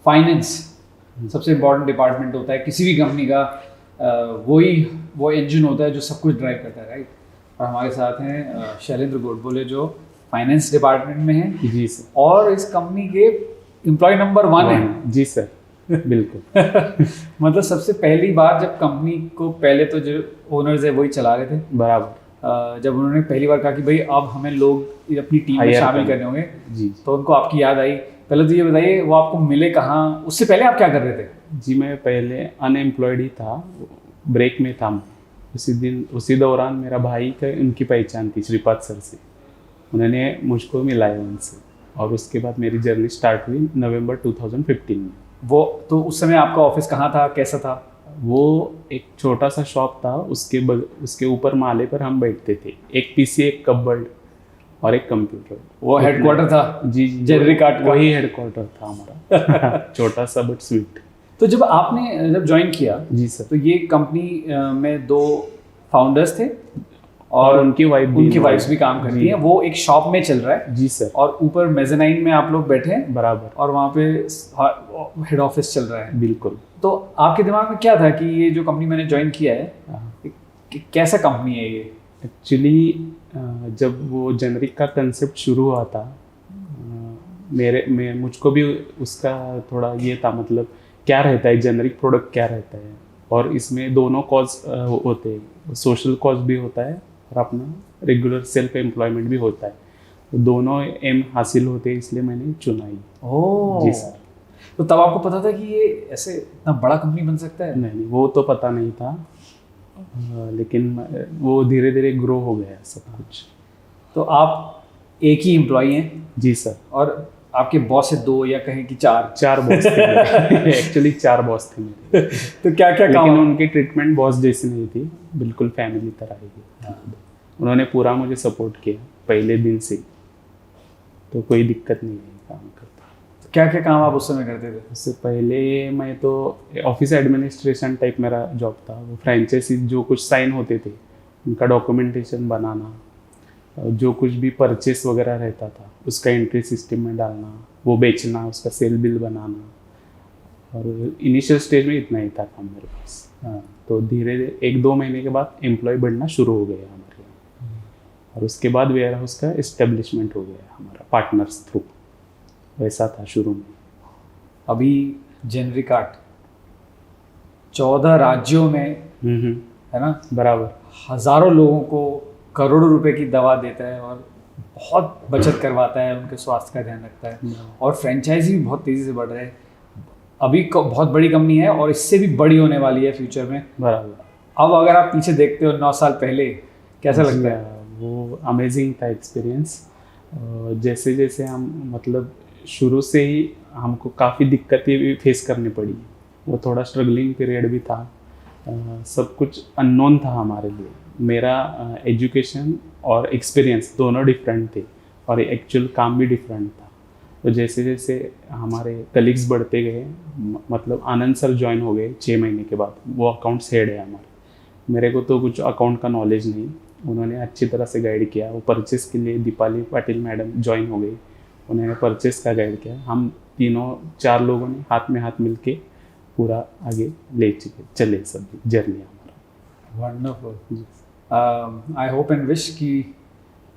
Finance सबसे important department होता है किसी भी कंपनी का। वो इंजन होता है जो सब कुछ ड्राइव करता है, राइट। और हमारे साथ हैं शैलेंद्र गोडबोले जो फाइनेंस डिपार्टमेंट में हैं। जी सर। और इस कंपनी के एम्प्लॉय नंबर 1 है। जी सर, बिल्कुल। मतलब सबसे पहली बार जब कंपनी को, पहले तो जो ओनर्स है वही चला रहे थे, बराबर। जब उन्होंने पहली बार कहा कि भाई अब हमें लोग अपनी टीम में शामिल करने होंगे, जी, तो उनको आपकी याद आई। पहले तो ये बताइए वो आपको मिले कहाँ, उससे पहले आप क्या कर रहे थे? जी, मैं पहले अनएम्प्लॉयड ही था, ब्रेक में था। उसी दौरान मेरा भाई का उनकी पहचान थी श्रीपाद सर से, उन्होंने मुझको मिलाया उनसे, और उसके बाद मेरी जर्नी स्टार्ट हुई नवंबर 2015 में। वो तो उस समय आपका ऑफिस कहाँ था, कैसा था? वो एक छोटा सा शॉप था, उसके ऊपर माले पर हम बैठते थे, एक पीसी, एक कपबोर्ड और एक कंप्यूटर। वो हेडक्वार्टर था? जी, जेनरिक आर्ट का वही हेडक्वार्टर था हमारा। छोटा सा बट स्वीट। तो जब आपने ज्वाइन किया, जी सर, तो ये कंपनी में 2 फाउंडर्स थे और उनकी वाइफ भी काम करती हैं। वो एक शॉप में चल रहा है। जी सर। और ऊपर मेज़ानाइन में आप लोग बैठे हैं, बराबर, और वहाँ पे हेड ऑफिस चल रहा है। बिल्कुल। तो आपके दिमाग में क्या था कि ये जो कंपनी मैंने ज्वाइन किया है, कैसा कंपनी है ये? एक्चुअली जब वो जेनरिक का कंसेप्ट शुरू हुआ था, मुझको भी उसका थोड़ा ये था, मतलब क्या रहता है जेनरिक प्रोडक्ट, क्या रहता है। और इसमें दोनों कॉज होते हैं, सोशल कॉज भी होता है और अपना रेगुलर सेल्फ एम्प्लॉयमेंट भी होता है, तो दोनों एम हासिल होते हैं, इसलिए मैंने चुना ही। ओह जी सर। तो तब आपको पता था कि ये ऐसे इतना बड़ा कंपनी बन सकता है? नहीं, वो तो पता नहीं था, लेकिन वो धीरे धीरे ग्रो हो गया सब कुछ। तो आप एक ही एम्प्लॉई हैं? जी सर। और आपके बॉस है 2 या कहें कि 4 बॉस थे। एक्चुअली 4 बॉस थे मेरे। तो क्या क्या काम? लेकिन उनकी ट्रीटमेंट बॉस जैसी नहीं थी, बिल्कुल फैमिली तरह ही थी। उन्होंने पूरा मुझे सपोर्ट किया पहले दिन से, तो कोई दिक्कत नहीं है काम करता। तो क्या क्या काम आप उस समय करते थे? उससे पहले मैं तो ऑफिस एडमिनिस्ट्रेशन टाइप मेरा जॉब था। वो फ्रेंचाइजी जो कुछ साइन होते थे उनका डॉक्यूमेंटेशन बनाना, जो कुछ भी परचेस वगैरह रहता था उसका एंट्री सिस्टम में डालना, वो बेचना, उसका सेल बिल बनाना। और इनिशियल स्टेज में इतना ही था काम मेरे पास। हाँ, तो धीरे धीरे 1-2 महीने के बाद एम्प्लॉय बढ़ना शुरू हो गया हमारे यहाँ, और उसके बाद वेयर हाउस का इस्टेब्लिशमेंट हो गया हमारा पार्टनर्स थ्रू। वैसा था शुरू में। अभी जेनरिक आर्ट 14 राज्यों में है ना, बराबर, हज़ारों लोगों को करोड़ों रुपए की दवा देता है और बहुत बचत करवाता है, उनके स्वास्थ्य का ध्यान रखता है। और फ्रेंचाइजी भी बहुत तेज़ी से बढ़ रहे हैं। अभी बहुत बड़ी कंपनी है और इससे भी बड़ी होने वाली है फ्यूचर में। बराबर। अब अगर आप पीछे देखते हो 9 साल पहले, कैसा लगता है? वो अमेजिंग था एक्सपीरियंस। जैसे जैसे हम, मतलब शुरू से ही हमको काफ़ी दिक्कतें भी फेस करनी पड़ी। वो थोड़ा स्ट्रगलिंग पीरियड भी था, सब कुछ अननोन था हमारे लिए। मेरा एजुकेशन और एक्सपीरियंस दोनों डिफरेंट थे, और एक्चुअल काम भी डिफरेंट था। तो जैसे जैसे हमारे कलीग्स बढ़ते गए, मतलब आनंद सर ज्वाइन हो गए 6 महीने के बाद, वो अकाउंट्स हेड है हमारे। मेरे को तो कुछ अकाउंट का नॉलेज नहीं, उन्होंने अच्छी तरह से गाइड किया। वो परचेस के लिए दीपाली पाटिल मैडम ज्वाइन हो गई, उन्होंने परचेस का गाइड किया। हम 3-4 लोगों ने हाथ में हाथ मिल के पूरा आगे ले चले सब जर्नी हमारा। Wonderful. I hope and wish कि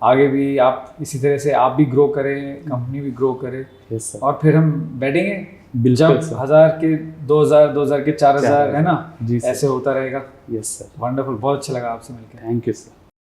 आगे भी आप इसी तरह से आप भी ग्रो करें, कंपनी भी ग्रो करे। Yes sir. और फिर हम बैठेंगे बिल्कुल जब सर। 1000 के 2000 के 4000 है ना, जी सर। ऐसे होता रहेगा। Yes sir. वंडरफुल, बहुत अच्छा लगा आपसे मिलकर। Thank you sir.